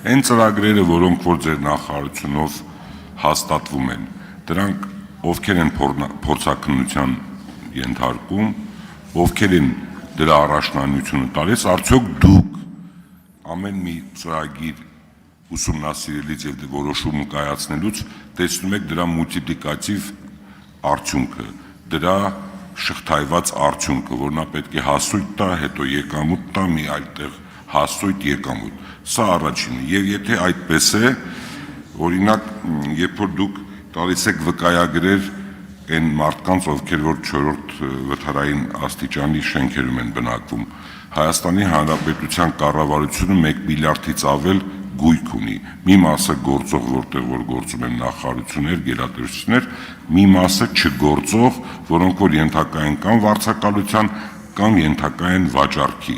Այն ծրագրերը, որոնք որ ձեր նախարարությունով հաստատվում են, դրանք ովքեր են փորձաքննության ենթարկում, ովքեր են դրա առաջնահերթությունը տալիս, արդյոք դուք ամեն մի ծրագիր ուսումնասիրելուց եւ որոշում կայացնելուց տեսնում եք դրա մուլտիպլիկատիվ արդյունքը, դրա շղթայված արդյունքը, որ նա պետք է հասույթ տա, հետո եկամուտ տա, մի այլ տեղ հասույթ եկամուտ։ Սա առաջինը, եւ եթե այդպես է, օրինակ, երբ որ դուք տալիս եք վկայագրեր այն մարդկանց, ովքեր որ 4-րդ վթարային աստիճանի շենքերում են բնակվում, Հայաստանի Հանրապետության կառավարությունը 1 միլիարդից ավել գույք ունի, մի մասը գործող, որտեղ որ գործում են նախարարություններ, գերատեսչություններ, մի մասը չգործող, որոնք որ ենթակա են կամ վարձակալության, կամ ենթակա են վաճառքի։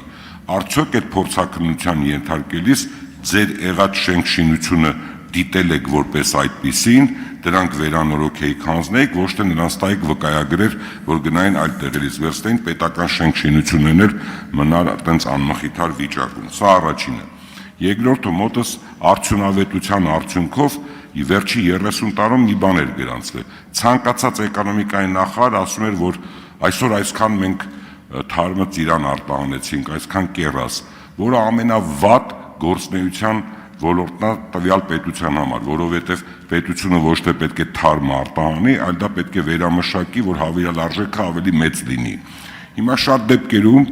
Արդյոք այդ փորձաքննության ենթարկելիս ձեր եղած շենքշինությունը դիտել եք որպես այդպիսին, դրանք վերանորոգ եք հանձնեիք, ոչ թե նրանց տայիք վկայագրեր, որ գնային այլ տեղերից վերստեին պետական շենքշինություններ մնար այդպես անմխիթար վիճակում։ Սա առաջինը։ Երկրորդը մոտս արդյունավետության արդյունքով վերջի 30 տարում մի բան էր գրանցվել։ Ցանկացած էկոնոմիկայի նախարար ասում էր, որ այսօր այսքան մենք թարմը ծիրան արտահանեցինք, այսքան կեռաս, որը ամենավատ գործնեության ոլորտն է տվյալ պետության համար, որովհետև պետությունը ոչ թե պետք է թարմ արտահանի, այլ դա պետք է վերամշակի, որ հավելյալ արժեքը ավելի մեծ լինի։ Հիմա շատ դեպքերում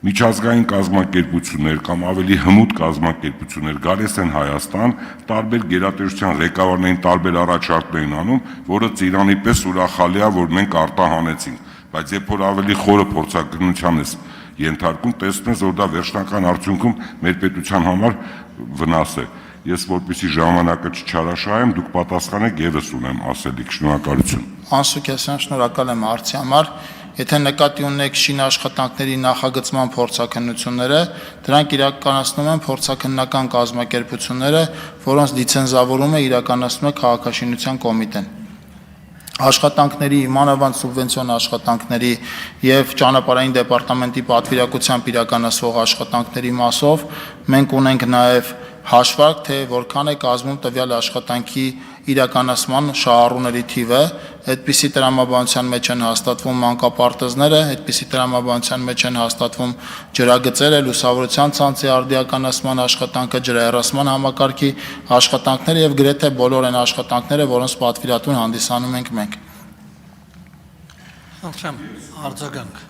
միջազգային կազմակերպություններ կամ ավելի հմուտ կազմակերպություններ գալիս են Հայաստան, տարբեր գերատեսչության ղեկավարներին տարբեր առաջարկներ են անում, որը ծիրանի պես ուրախալի է, որ մենք արտահանեցինք, բայց երբ որ ավելի խորը փորձաքննության ես ենթարկում, տեսնում ես, որ դա վերջնական արդյունքում մեր պետության համար վնաս է։ Ես որպեսզի ժամանակը չչարաշահեմ, դուք պատասխանեք, եւս ունեմ ասելիք, շնորհակալություն։ Անսուքեսյան, շնորհակալ եմ հարցի համար։ Եթե նկատի ունեք շինաշխատանքների նախագծման փորձաքննությունները, դրանք իրականացնում են փորձաքննական կազմակերպությունները, որոնց լիցենզավորումը իրականացնում է քաղաքաշինության կոմիտեն։ Աշխատանքների, մանավանդ սուբվենցիոն աշխատանքների եւ ճանապարհային դեպարտամենտի պատվիրակությամբ իրականացվող աշխատանքների մասով մենք ունենք նաեւ հաշվարկ, թե որքան է կազմում տվյալ աշխատանքի իրականացման շահառուների թիվը, այդպիսի տրամաբանության մեջ են հաստատվում մանկապարտեզները, այդպիսի տրամաբանության մեջ են հաստատվում ջրագծերը, լուսավորության ցանցի արդիականացման աշխատանքը, ջրահեռացման համակարգի աշխատանքները եւ գրեթե բոլոր այն աշխատանքները, որոնց պատվիրատուն հանդիսանում ենք մենք։ Արձագանք։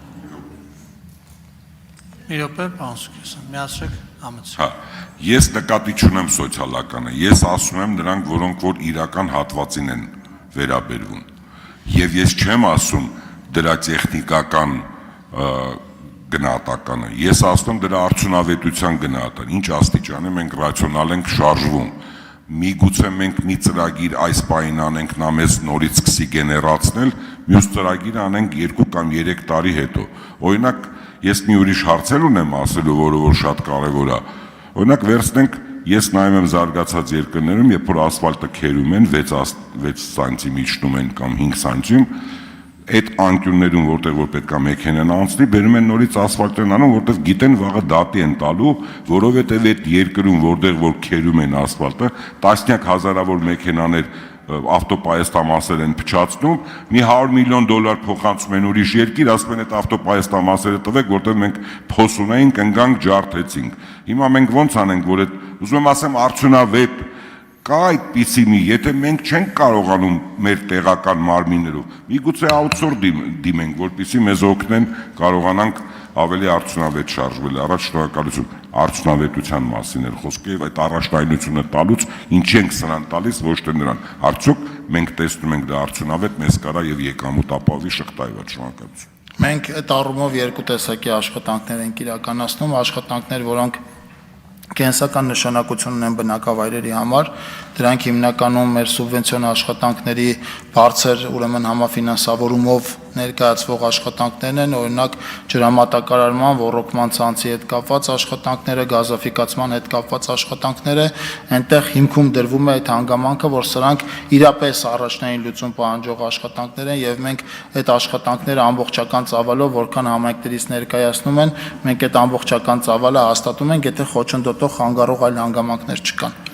Մի րոպե, պարոն Սուքեսյան, միացրեք համեցեք։ Հա, ես նկատի չունեմ սոցիալականը, ես ասում եմ նրանք, որոնք որ իրական հատվածին են վերաբերվում։ Եվ ես չեմ ասում դրա տեխնիկական գնահատականը, ես ասում եմ դրա արդյունավետության գնահատականը, ինչ աստիճանի մենք ռացիոնալ ենք շարժվում։ Միգուցե մենք մի ծրագիր այս պահին անենք, նա մեզ նորից սկսի գեներացնել, մյուս ծրագիր անենք 2 կամ 3 տարի հետո։ Օրինակ, ես մի ուրիշ հարցեր ունեմ ասելու, որը որ շատ կարևոր է։ Օրինակ, վերցնենք, ես նայում եմ զարգացած երկրներում, երբ որ ասֆալտը քերում են 6 սանտիմ իջնում են կամ 5 սանտիմ, այդ անկյուններում, որտեղ որ պետքա մեքենան անցնի, բերում են նորից ասֆալտ են անում, որտեղ գիտեն վաղը դատի են տալու, որովհետև այդ երկրում, որտեղ որ քերում են ասֆալտը, տասնյակ հազարավոր մեքենաներ ավտոպայեստամասեր են փչացնում, մի $100 միլիոն փոխանցում են ուրիշ երկիր, ասում են այդ ավտոպայեստամասերը տվեք, որտեղ մենք փոս ունեինք, ընկանք, ջարդեցինք։ Հիմա մենք ոնց անենք, որ այդ ուզում եմ ասեմ արդյունավետ կա այդպիսի մի, եթե մենք չենք կարողանում մեր տեղական մարմիններով, միգուցե outsource դիմենք, որպեսզի մեզ օգնեն կարողանանք ավելի արդյունավետ շարժվել։ Առաջ շնորհակալություն, արդյունավետության մասին էր խոսքը եւ այդ առաջնայնությունը տալուց ինչի ենք սրան տալիս, ոչ թե նրան։ Արդյոք մենք տեսնում ենք դա արդյունավետ, մեզ կարա եւ եկամուտ ապավի շղթայված։ Շնորհակալություն։ Մենք այդ առումով երկու տեսակի աշխատանքներ ենք իրականացնում, աշխատանքներ, որոնք կենսական նշանակություն ունեն բնակավայրերի համար, դրանք հիմնականում մեր սուբվենցիոն աշխատանքների բարձր ուրեմն համաֆինանսավորումով ներկայացվող աշխատանքներն են, օրինակ ջրամատակարարման, ոռոգման ցանցի հետ կապված աշխատանքները, գազաֆիկացման հետ կապված աշխատանքները, այնտեղ հիմքում դրվում է այդ հանգամանքը, որ սրանք իրապես առաջնային լուծում պահանջող աշխատանքներ են եւ մենք այդ աշխատանքները ամբողջական ծավալով որքան համայնքներից ներկայացնում են, մենք այդ ամբողջական ծավալը հաստատում ենք, եթե խոչընդոտող խանգարող այլ հանգամանքներ չկան։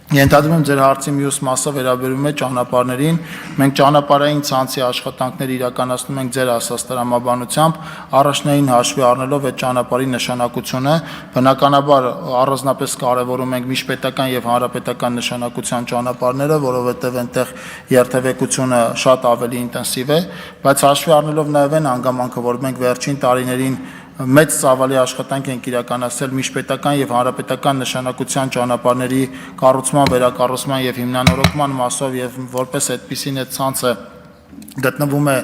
Ենթադրում եմ ձեր հարցի մյուս մասը վերաբերում է ճանապարհներին։ Մենք ճանապարհային ցանցի աշխատանքներ իրականացնում ենք ձեր ասած տրամաբանությամբ, առաջնային հաշվի առնելով այդ ճանապարհի նշանակությունը, բնականաբար առանձնապես կարևորում ենք միջպետական եւ հանրապետական նշանակության ճանապարհները, որովհետեւ այնտեղ երթևեկությունը շատ ավելի ինտենսիվ է, բայց հաշվի առնելով նաեւ այն հանգամանքը, որ մենք վերջին տարիներին մեծ ծավալի աշխատանք ենք իրականացրել միջպետական եւ հանրապետական նշանակության ճանապարհների կառուցման, վերակառուցման եւ հիմնանորոգման մասով եւ որպես այդպիսին այդ ցանցը գտնվում է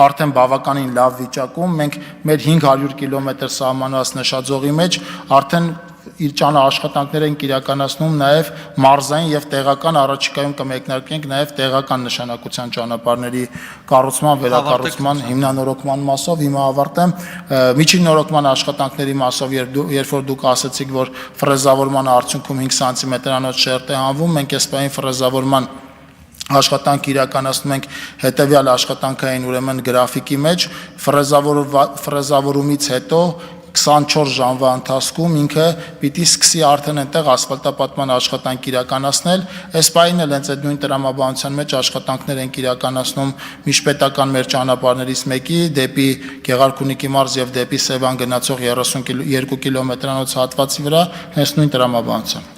արդեն բավականին լավ վիճակում, մենք մեր 500 կիլոմետր սահմանված նշաձողի մեջ արդեն իր աշխատանքներ ենք իրականացնում նաև մարզային եւ տեղական առաջիկայում կմեկնարկենք նաև տեղական նշանակության ճանապարհների կառուցման, վերակառուցման, հիմնանորոգման մասով։ Հիմա ավարտեմ միջին նորոգման աշխատանքների մասով, երբ որ դուք ասացիք, որ ֆրեզավորման արդյունքում 5 սանտիմետրանոց շերտ է հանվում, մենք այս պահին ֆրեզավորման աշխատանք իրականացնում ենք հետեւյալ աշխատանքային ուրեմն գրաֆիկի մեջ, ֆրեզավորումից հետո 24 ժամվա ընթացքում ինքը պիտի սկսի արդեն այնտեղ ասֆալտապատման աշխատանք իրականացնել։ Այս պահին էլ հենց այդ նույն տրամաբանության մեջ աշխատանքներ ենք իրականացնում միջպետական մեր ճանապարհներից մեկի դեպի Գեղարքունիքի մարզ եւ դեպի Սևան գնացող 32 կիլոմետրանոց հատվածի վրա, հենց նույն տրամաբանությամբ։